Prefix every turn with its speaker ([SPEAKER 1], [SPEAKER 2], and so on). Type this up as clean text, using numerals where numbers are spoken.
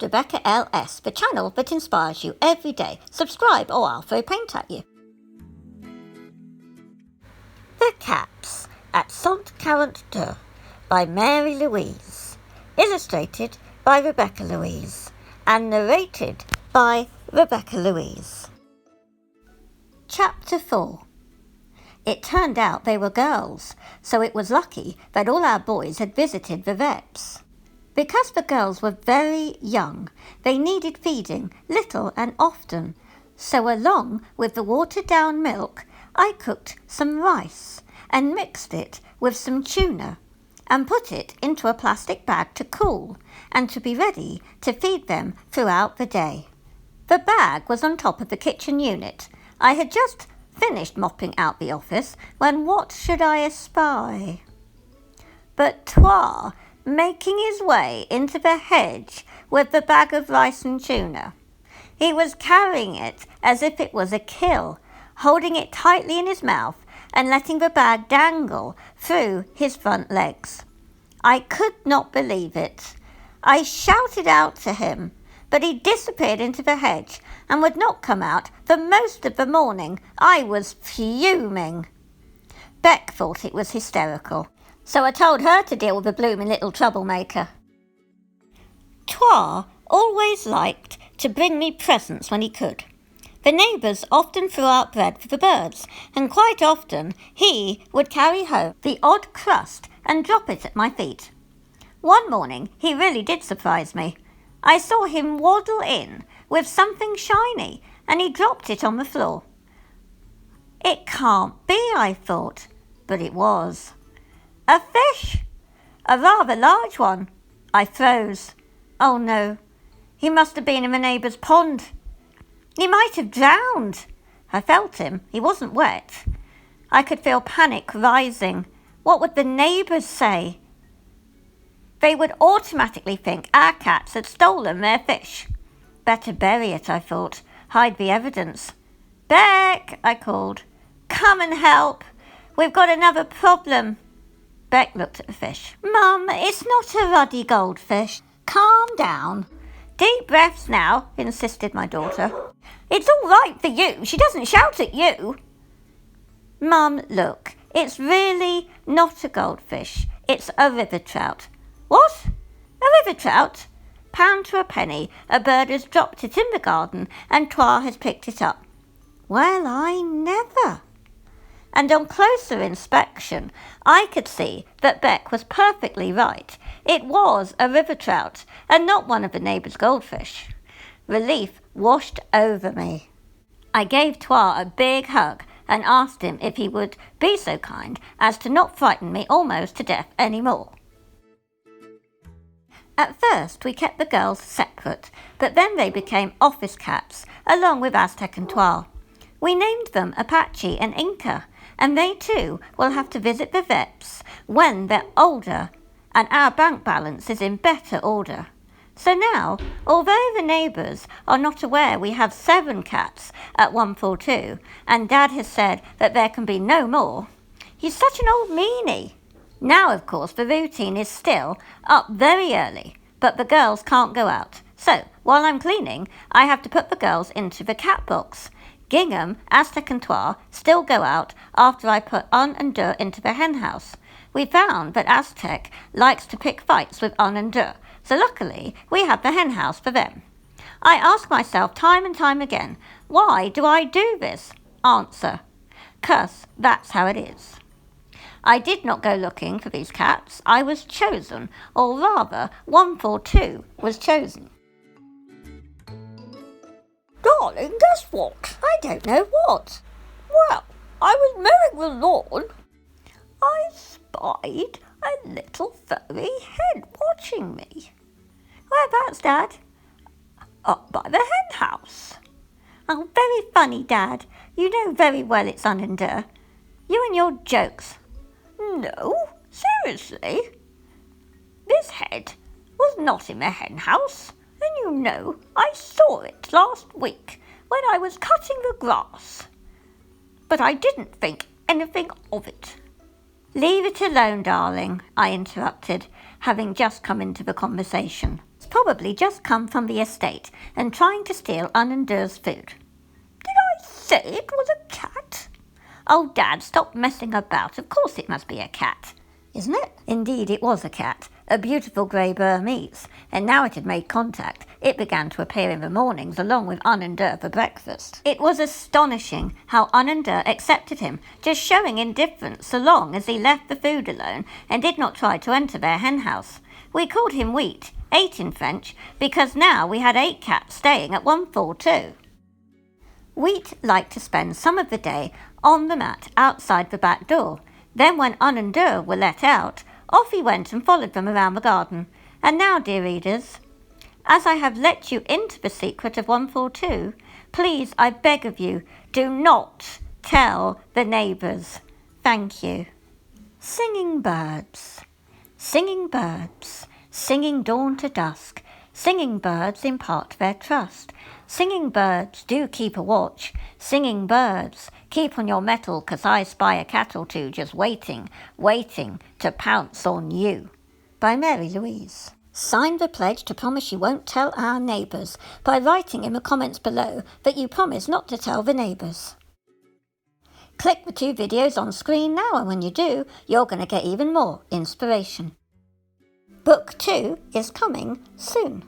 [SPEAKER 1] ArtistRebeccaLS, the channel that inspires you every day. Subscribe or I'll throw paint at you. The Cats at Quarante Deux by Mary Louise. Illustrated by Rebecca Louise and narrated by Rebecca Louise. Chapter 4. It turned out they were girls, so it was lucky that all our boys had visited the vets. Because the girls were very young, they needed feeding little and often, so along with the watered-down milk, I cooked some rice and mixed it with some tuna and put it into a plastic bag to cool and to be ready to feed them throughout the day. The bag was on top of the kitchen unit. I had just finished mopping out the office when what should I espy but Trois making his way into the hedge with the bag of rice and tuna. He was carrying it as if it was a kill, holding it tightly in his mouth and letting the bag dangle through his front legs. I could not believe it. I shouted out to him, but he disappeared into the hedge and would not come out for most of the morning. I was fuming. Beck thought it was hysterical, so I told her to deal with the blooming little troublemaker. Trois always liked to bring me presents when he could. The neighbours often threw out bread for the birds, and quite often he would carry home the odd crust and drop it at my feet. One morning he really did surprise me. I saw him waddle in with something shiny, and he dropped it on the floor. It can't be, I thought, but it was. A fish! A rather large one. I froze. Oh no, he must have been in the neighbour's pond. He might have drowned. I felt him. He wasn't wet. I could feel panic rising. What would the neighbours say? They would automatically think our cats had stolen their fish. Better bury it, I thought. Hide the evidence. Beck, I called. Come and help. We've got another problem. Beck looked at the fish. Mum, it's not a ruddy goldfish. Calm down. Deep breaths now, insisted my daughter. It's all right for you. She doesn't shout at you. Mum, look, it's really not a goldfish. It's a river trout. What? A river trout? Pound to a penny, a bird has dropped it in the garden and Trois has picked it up. Well, I never. And on closer inspection, I could see that Beck was perfectly right. It was a river trout and not one of the neighbour's goldfish. Relief washed over me. I gave Trois a big hug and asked him if he would be so kind as to not frighten me almost to death any more. At first we kept the girls separate, but then they became office cats along with Aztec and Trois. We named them Apache and Inca, and they too will have to visit the vets when they're older and our bank balance is in better order. So now, although the neighbours are not aware we have 7 cats at 142, and Dad has said that there can be no more, he's such an old meanie. Now, of course, the routine is still up very early, but the girls can't go out. So, while I'm cleaning, I have to put the girls into the cat box. Gingham, Aztec and Trois still go out after I put Un and Deux into the hen house. We found that Aztec likes to pick fights with Un and Deux, so luckily we have the hen house for them. I ask myself time and time again, why do I do this? Answer, 'cause that's how it is. I did not go looking for these cats. I was chosen, or rather, 142 was chosen. Darling, guess what? I don't know what. Well, I was mowing the lawn. I spied a little furry head watching me. Whereabouts, Dad? Up by the hen house. Oh, very funny, Dad. You know very well it's Un and Deux. You and your jokes. No, seriously. This head was not in the hen house, and you know I saw it last week when I was cutting the grass. But I didn't think anything of it. Leave it alone, darling, I interrupted, having just come into the conversation. It's probably just come from the estate and trying to steal Anunder's food. Did I say it was a cat? Oh, Dad, stop messing about. Of course it must be a cat. Isn't it? Indeed, it was a cat, a beautiful grey Burmese, and now it had made contact, it began to appear in the mornings along with Anunder for breakfast. It was astonishing how Anunder accepted him, just showing indifference so long as he left the food alone and did not try to enter their henhouse. We called him Wheat, 8 in French, because now we had 8 cats staying at 142. Wheat liked to spend some of the day on the mat outside the back door. Then when Anunder were let out, off he went and followed them around the garden. And now, dear readers, as I have let you into the secret of 142, please, I beg of you, do not tell the neighbours. Thank you. Singing birds, singing dawn to dusk, singing birds impart their trust. Singing birds do keep a watch, singing birds, keep on your mettle, 'cause I spy a cat or two just waiting to pounce on you. By Mary Louise. Sign the pledge to promise you won't tell our neighbours by writing in the comments below that you promise not to tell the neighbours. Click the 2 videos on screen now, and when you do, you're going to get even more inspiration. Book 2 is coming soon.